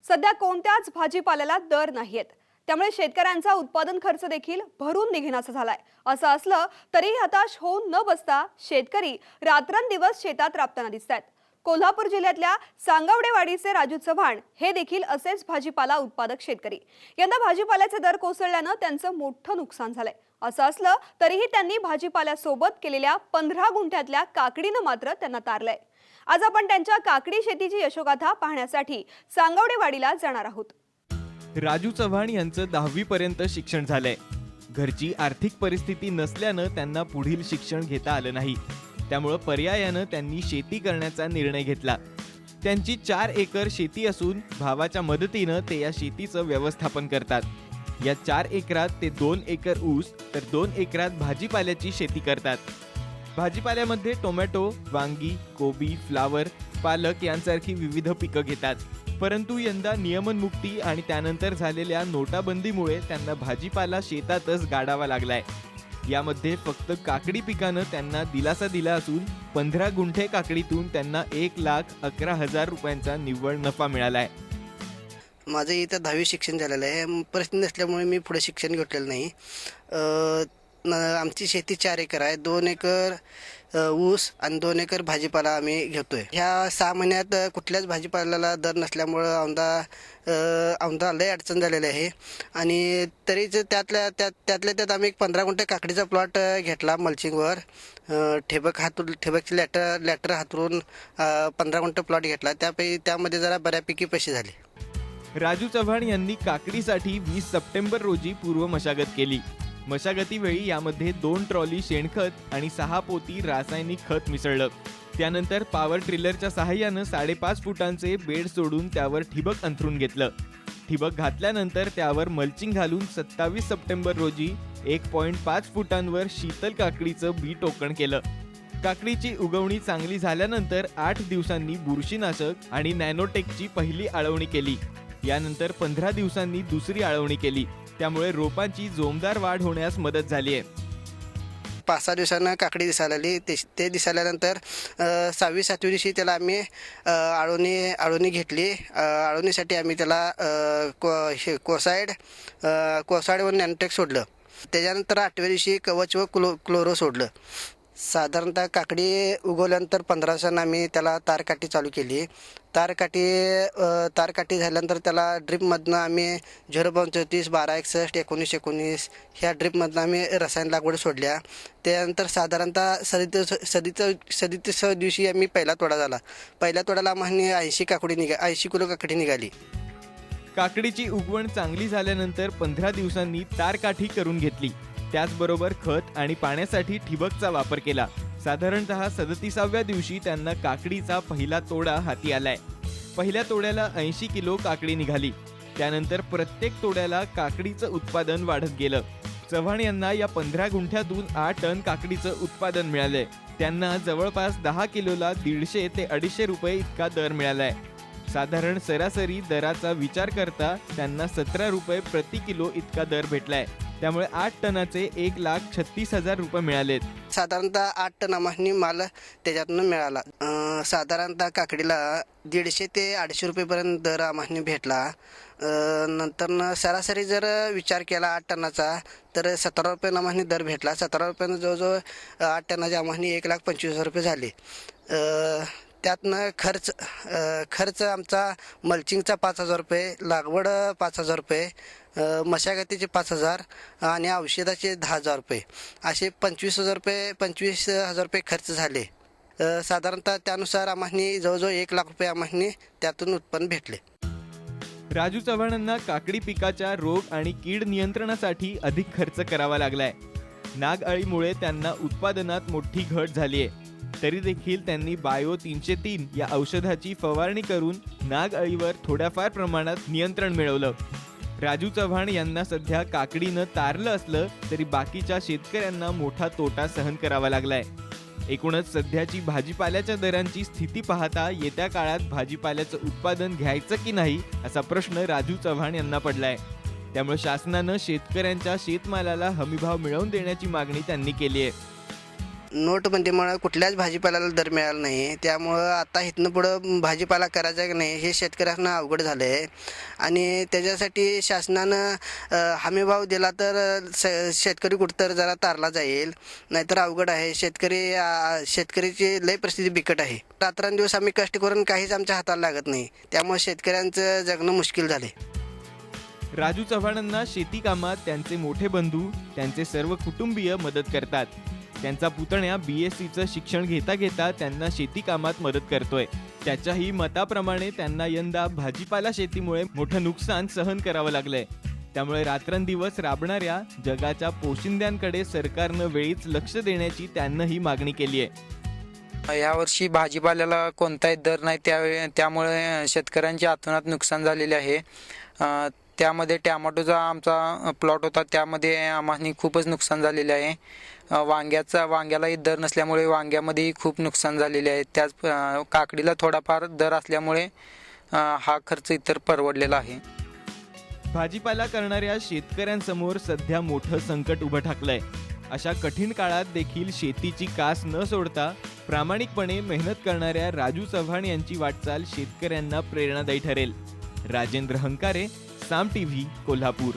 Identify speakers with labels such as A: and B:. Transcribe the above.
A: सध्या कोणत्याच भाजीपाल्याला दर नाहीयेत. त्यामुळे शेतकऱ्यांचा उत्पादन खर्च देखील भरून निघेनासा झालाय. असं असलं तरी हताश होऊन न बसता शेतकरी रात्रंदिवस शेतात राबताना दिसतात. कोल्हापूर जिल्ह्यातल्या सांगवडेवाडीचे राजू चव्हाण हे देखील असेच भाजीपाला उत्पादक शेतकरी. यंदा भाजीपाल्याचे दर कोसळल्यानं त्यांचं मोठं नुकसान झालंय. असं असलं तरीही त्यांनी भाजीपाल्यासोबत केलेल्या 15 गुंठ्यातल्या काकडीनं मात्र त्यांना तारलंय. आज आपण त्यांच्या काकडी शेतीची यशोगाथा पाहण्यासाठी सांगवडेवाडीला जाणार आहोत.
B: राजू चव्हाण यांचं 10वी पर्यंत शिक्षण झालंय. घरची आर्थिक परिस्थिती नसल्यानं त्यांना पुढील शिक्षण घेता आलं नाही. त्यामुळे पर्यायानं त्यांनी शेती करण्याचा निर्णय घेतला. त्यांची 4 एकर शेती असून भावाच्या मदतीनं ते या शेतीचं व्यवस्थापन करतात. या 4 एकरात ते 2 एकर ऊस तर 2 एकरात भाजीपाल्याची शेती करतात. भाजीपाल्यामध्ये टोमॅटो, वांगी, कोबी, फ्लावर, पालक यांसारखी विविध पिकं घेतात. परंतु यंदा नियमनमुक्ती आणि त्यानंतर झालेल्या नोटाबंदीमुळे त्यांना भाजीपाला शेतातच गाडावा लागलाय. यामध्ये फक्त काकडी पिकानं त्यांना दिलासा दिला असून 15 गुंठे काकडीतून त्यांना 1,11,000 रुपयांचा निव्वळ नफा मिळालाय.
C: माझं इथं 10वी शिक्षण झालेलं आहे. परिस्थिती नसल्यामुळे मी पुढे शिक्षण घेतलेलं नाही. आमची शेती 4 एकर आहे. 2 एकर ऊस आणि 2 एकर भाजीपाला आम्ही घेतोय. ह्या 6 महिन्यात कुठल्याच भाजीपाल्याला दर नसल्यामुळं आमदा लय अडचण झालेली आहे. आणि तरीच त्यातल्या त्यात आम्ही 15 गुंठे काकडीचा प्लॉट घेतला मल्चिंगवर. ठिबकची लॅटर हातरून 15 गुंठे प्लॉट घेतला. त्यामध्ये जरा बऱ्यापैकी पैसे झाले.
B: राजू चव्हाण यांनी काकडीसाठी 20 सप्टेंबर रोजी पूर्व मशागत केली. मशागतीवेळी यामध्ये 2 ट्रॉली शेणखत आणि 6 पोती रासायनिक खत मिसळलं. त्यानंतर पॉवर ट्रिलरच्या सहाय्यानं 5.5 फुटांचे बेड सोडून त्यावर ठिबक अंथरून घेतलं. ठिबक घातल्यानंतर त्यावर मल्चिंग घालून 27 सप्टेंबर रोजी 1.5 फुटांवर शीतल काकडीचं बी टोकण केलं. काकडीची उगवणी चांगली झाल्यानंतर 8 दिवसांनी बुरशीनाशक आणि नॅनोटेकची पहिली आळवणी केली. यानंतर 15 दिवसांनी दुसरी आळवणी केली. त्यामुळे रोपांची जोमदार वाढ होण्यास मदत झाली आहे.
C: 5-6 दिवसांना काकडी दिसायला आली. ते दिसाल्यानंतर 6वी-7वी दिवशी त्याला आम्ही आळवणी घेतली. आळवणीसाठी आम्ही त्याला कोसाईडवर नॅनोटेक सोडलं. त्याच्यानंतर 8व्या दिवशी कवच व क्लोरो सोडलं. साधारणतः काकडी उगवल्यानंतर 15 दिवसांना आम्ही त्याला तारकाठी चालू केली. तारकाठी झाल्यानंतर त्याला ड्रिपमधनं आम्ही 0.34, 1261, 1919 ह्या ड्रिपमधनं आम्ही रसायन लागवड सोडल्या. त्यानंतर साधारणतः 37 दिवशी आम्ही पहिला तोडा झाला. पहिल्या तोड्याला आम्हाला 80 किलो काकडी निघाली.
B: काकडीची उगवण चांगली झाल्यानंतर 15 दिवसांनी तारकाठी करून घेतली. त्याचबरोबर खत आणि पाण्यासाठी ठिबकचा वापर केला. साधारणतः 37व्या दिवशी त्यांना काकडीचा पहिला तोडा हाती आलाय. पहिल्या तोड्याला 80 किलो काकडी निघाली. त्यानंतर प्रत्येक तोड्याला काकडीचं उत्पादन वाढत गेलं. चव्हाण यांना या 15 गुंठ्यातून 8 टन काकडीचं उत्पादन मिळालंय. त्यांना जवळपास 10 किलोला 150 ते 250 रुपये इतका दर मिळालाय. साधारण सरासरी दराचा विचार करता त्यांना 17 रुपये प्रति किलो इतका दर भेटलाय. त्यामुळे 8 टनाचे 1,36,000 रुपये मिळालेत.
C: साधारणतः 8 टन आम्हाला माल त्याच्यातून मिळाला. साधारणतः काकडीला 150 ते 250 रुपयेपर्यंत दर आम्हाला भेटला. नंतर सरासरी जर विचार केला 8 टनाचा तर 17 रुपयानं आम्हाला दर भेटला. 17 रुपयानं जवळजवळ 8 टनाचे आम्हाला 1,25,000 रुपये झाले. त्यातनं खर्च आमचा मल्चिंगचा 5,000 रुपये, लागवड 5,000 रुपये, मशागतीचे 5,000 आणि औषधाचे 10,000 रुपये असे 25,000 रुपये खर्च झाले. साधारणतः त्यानुसार आम्हाला जवळजवळ 1,00,000 रुपये आम्हाला त्यातून उत्पन्न भेटले.
B: राजू चव्हाणांना काकडी पिकाच्या रोग आणि कीड नियंत्रणासाठी अधिक खर्च करावा लागलाय. नागअळीमुळे त्यांना उत्पादनात मोठी घट झाली आहे. तरी देखील त्यांनी बायो 303 या औषधाची फवारणी करून नागअळीवर थोड्याफार प्रमाणात नियंत्रण मिळवलं. राजू चव्हाण यांना सध्या काकडीनं तारलं असलं तरी बाकीच्या शेतकऱ्यांना मोठा तोटा सहन करावा लागलाय. एकूणच सध्याची भाजीपाल्याच्या दरांची स्थिती पाहता येत्या काळात भाजीपाल्याचं उत्पादन घ्यायचं की नाही असा प्रश्न राजू चव्हाण यांना पडलाय. त्यामुळे शासनानं शेतकऱ्यांच्या शेतमालाला हमीभाव मिळवून देण्याची मागणी त्यांनी केली आहे.
C: नोटबंदीमुळे कुठल्याच भाजीपाल्याला दर मिळाला नाही. त्यामुळं आता इथनं पुढं भाजीपाला करायचा की नाही हे शेतकऱ्यांना अवघड झालं आहे. आणि त्याच्यासाठी शासनानं हमीभाव दिला तर शेतकरी कुठं जरा तारला जाईल, नाहीतर अवघड आहे. शेतकरीची लय परिस्थिती बिकट आहे. रात्रंदिवस आम्ही कष्ट करून काहीच आमच्या हाताला लागत नाही. त्यामुळे शेतकऱ्यांचं जगणं मुश्किल झाले.
B: राजू चव्हाणांना शेती कामात त्यांचे मोठे बंधू, त्यांचे सर्व कुटुंबीय मदत करतात. त्यांचा पुतण्या BScचं शिक्षण घेता घेता त्यांना शेती कामात मदत करतोय. त्याच्याही मताप्रमाणे त्यांना यंदा भाजीपाला शेतीमुळे मोठं नुकसान सहन करावं लागलंय. त्यामुळे रात्रंदिवस राबणाऱ्या जगाच्या पोशिंद्यांकडे सरकारनं वेळीच लक्ष देण्याची त्यांना ही मागणी केली आहे.
D: यावर्षी भाजीपाल्याला कोणताही दर नाही, त्यामुळे शेतकऱ्यांच्या अतोनात नुकसान झालेले आहे. त्यामध्ये टॅमॅटोचा आमचा प्लॉट होता, त्यामध्ये आम्हाला खूपच नुकसान झालेले आहे. वांग्यालाही दर नसल्यामुळे वांग्यामध्येही खूप नुकसान झालेले आहे. त्याच काकडीला थोडाफार दर असल्यामुळे हा खर्च इतर परवडलेला आहे.
B: भाजीपाला करणाऱ्या शेतकऱ्यांसमोर सध्या मोठं संकट उभं ठाकलंय. अशा कठीण काळात देखील शेतीची कास न सोडता प्रामाणिकपणे मेहनत करणाऱ्या राजू चव्हाण यांची वाटचाल शेतकऱ्यांना प्रेरणादायी ठरेल. राजेंद्र हंकारे, साम TV, कोल्हापूर.